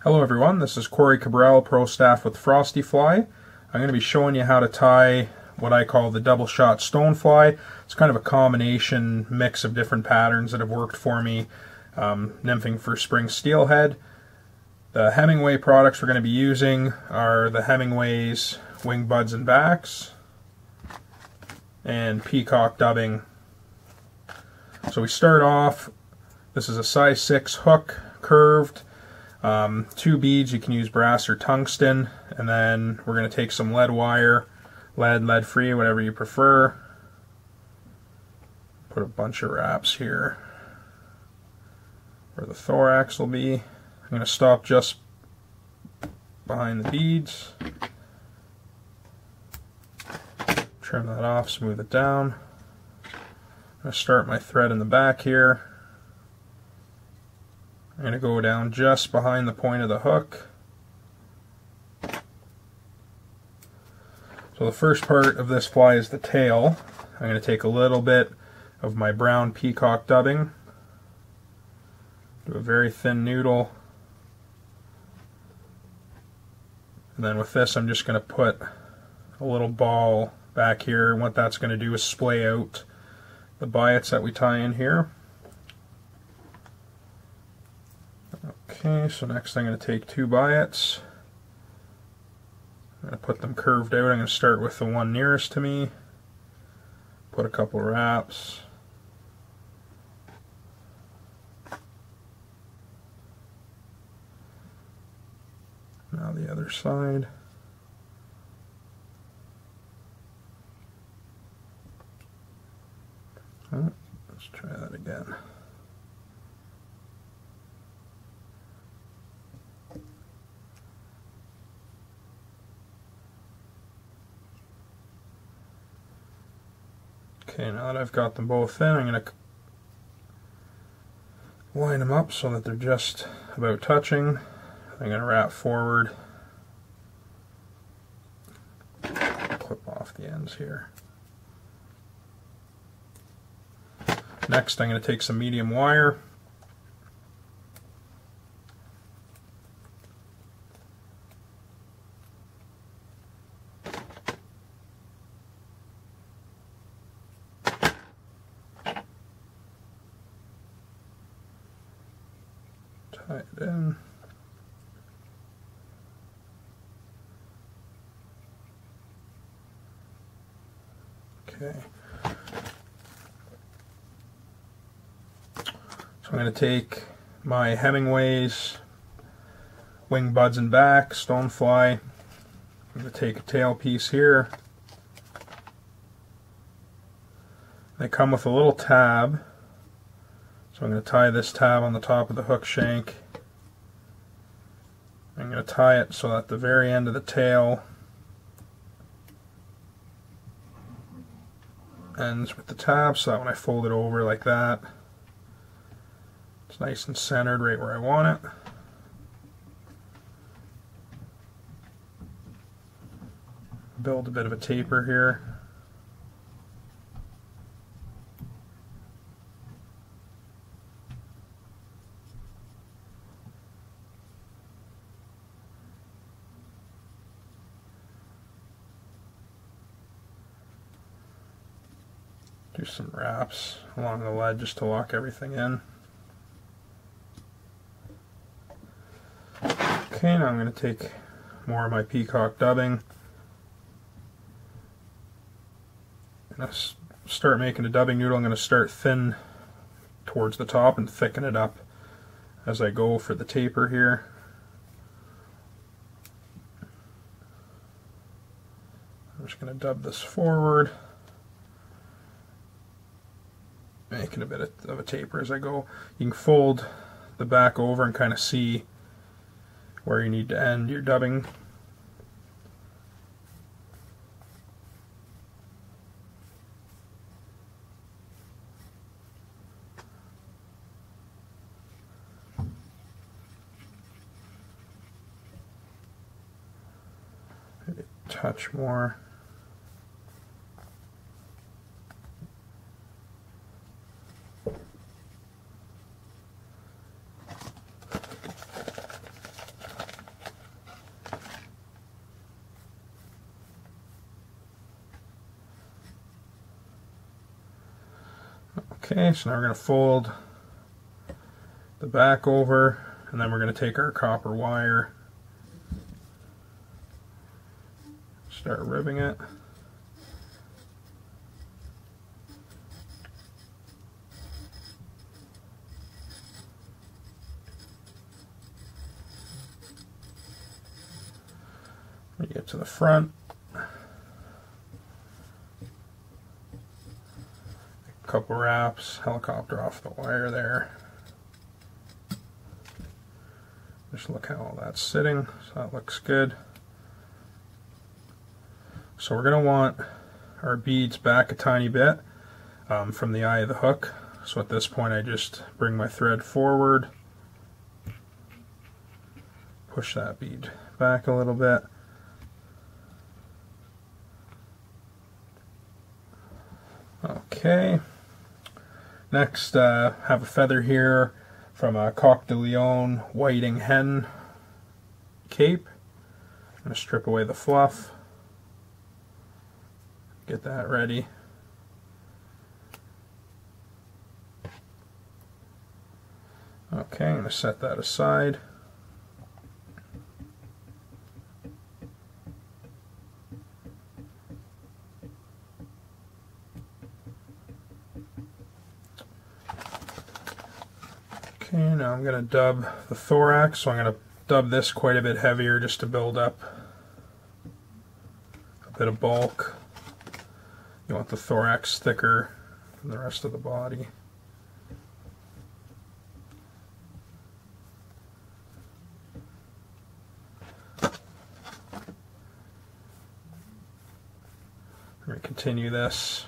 Hello everyone, this is Corey Cabral, Pro Staff with Frosty Fly. I'm going to be showing you how to tie what I call the Double Shot Stonefly. It's kind of a combination mix of different patterns that have worked for me, nymphing for spring steelhead. The Hemingway products we're going to be using are the Hemingway's Wing Buds and Backs and Peacock dubbing. So we start off, this is a size 6 hook, curved. 2 beads, you can use brass or tungsten, and then we're going to take some lead wire, lead free, whatever you prefer. Put a bunch of wraps here where the thorax will be. I'm going to stop just behind the beads. Trim that off, smooth it down. I'm going to start my thread in the back here. I'm going to go down just behind the point of the hook. So the first part of this fly is the tail. I'm going to take a little bit of my brown peacock dubbing, do a very thin noodle, and then with this I'm just going to put a little ball back here, and what that's going to do is splay out the biots that we tie in here. Okay, so next I'm going to take 2 biots. I'm going to put them curved out. I'm going to start with the one nearest to me. Put a couple wraps. Now the other side. Oh, let's try that again. Okay, now that I've got them both in, I'm going to line them up so that they're just about touching. I'm going to wrap forward, clip off the ends here. Next, I'm going to take some medium wire. Tie it in. Okay. So I'm going to take my Hemingway's Wing Buds and Back Stonefly. I'm going to take a tail piece here. They come with a little tab. So I'm going to tie this tab on the top of the hook shank. I'm going to tie it so that the very end of the tail ends with the tab, so that when I fold it over like that, it's nice and centered right where I want it. Build a bit of a taper here. Do some wraps along the lead just to lock everything in. Okay, now I'm going to take more of my peacock dubbing. I'm going to start making a dubbing noodle. I'm going to start thin towards the top and thicken it up as I go for the taper here. I'm just going to dub this forward, making a bit of a taper as I go. You can fold the back over and kind of see where you need to end your dubbing. Maybe a touch more. Okay, so now we're going to fold the back over, and then we're going to take our copper wire, start ribbing it. We get to the front. A couple wraps, helicopter off the wire there. Just look how all that's sitting, so that looks good. So we're going to want our beads back a tiny bit from the eye of the hook. So at this point I just bring my thread forward, push that bead back a little bit. Okay, next have a feather here from a Coq de Leon whiting hen cape. I'm going to strip away the fluff, get that ready. Okay, I'm going to set that aside. Okay, now I'm going to dub the thorax, so I'm going to dub this quite a bit heavier just to build up a bit of bulk. You want the thorax thicker than the rest of the body. I'm going to continue this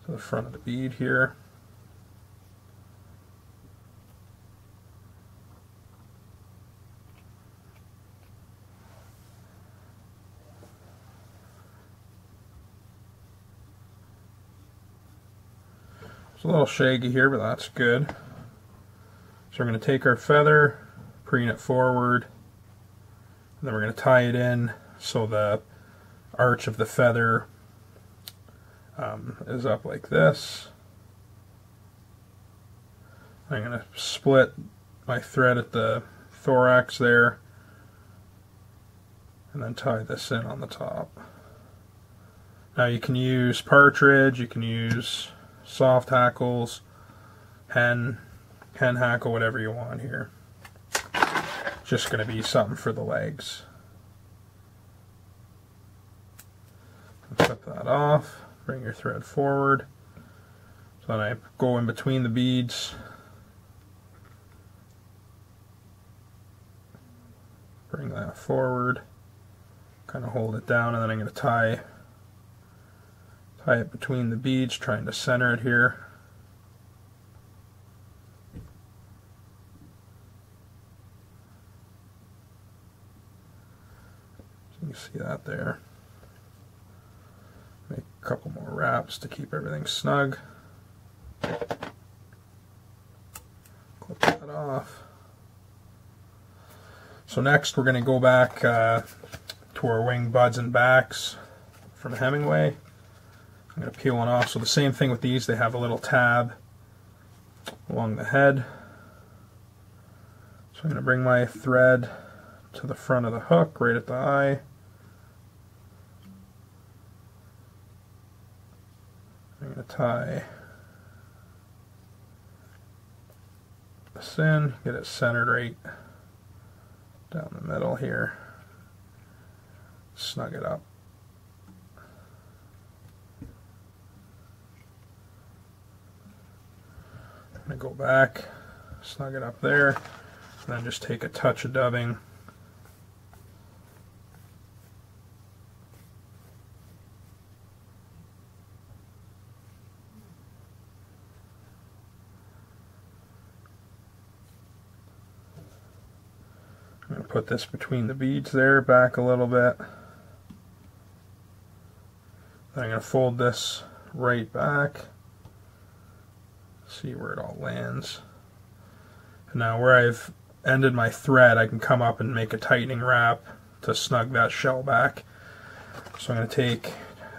to the front of the bead here. It's a little shaggy here, but that's good. So we're going to take our feather, preen it forward, and then we're going to tie it in so the arch of the feather is up like this. I'm going to split my thread at the thorax there, and then tie this in on the top. Now you can use partridge, you can use soft hackles, hen hackle, whatever you want here. Just going to be something for the legs. Flip that off, bring your thread forward. So then I go in between the beads, bring that forward, kind of hold it down, and then I'm going to tie it between the beads, trying to center it here. So you can see that there. Make a couple more wraps to keep everything snug. Clip that off. So next we're going to go back to our wing buds and backs from Hemingway. I'm going to peel one off. So the same thing with these, they have a little tab along the head. So I'm going to bring my thread to the front of the hook, right at the eye. I'm going to tie this in, get it centered right down the middle here. Snug it up. I'm going to go back, snug it up there, and then just take a touch of dubbing. I'm going to put this between the beads there, back a little bit. Then I'm going to fold this right back. See where it all lands. And now where I've ended my thread, I can come up and make a tightening wrap to snug that shell back. So I'm going to take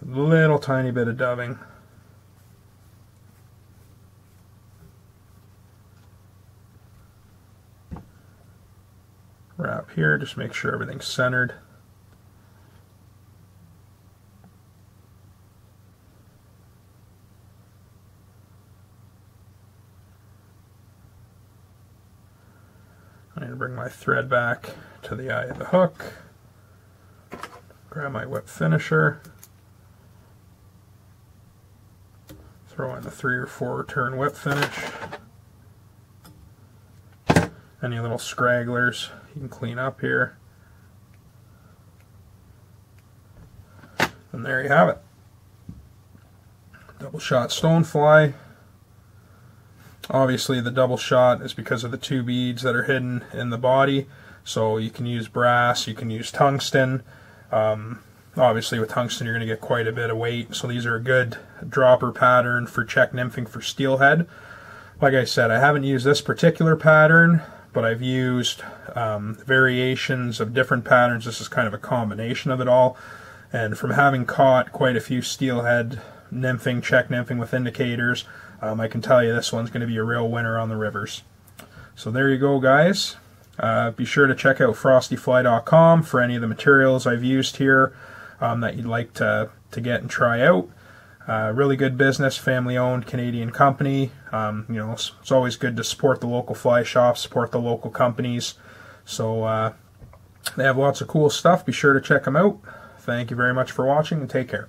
a little tiny bit of dubbing, here, just make sure everything's centered. I'm going to bring my thread back to the eye of the hook, grab my whip finisher, throw in the 3 or 4 turn whip finish. Any little scragglers you can clean up here. And there you have it. Double shot stonefly. Obviously the double shot is because of the 2 beads that are hidden in the body. So you can use brass, you can use tungsten. Obviously with tungsten you're going to get quite a bit of weight. So these are a good dropper pattern for check nymphing for steelhead. Like I said, I haven't used this particular pattern, but I've used variations of different patterns. This is kind of a combination of it all. And from having caught quite a few steelhead nymphing, check nymphing with indicators, I can tell you this one's going to be a real winner on the rivers. So there you go, guys. Be sure to check out frostyfly.com for any of the materials I've used here that you'd like to get and try out. Really good business, family-owned Canadian company. You know, it's always good to support the local fly shops, support the local companies. So they have lots of cool stuff. Be sure to check them out. Thank you very much for watching, and take care.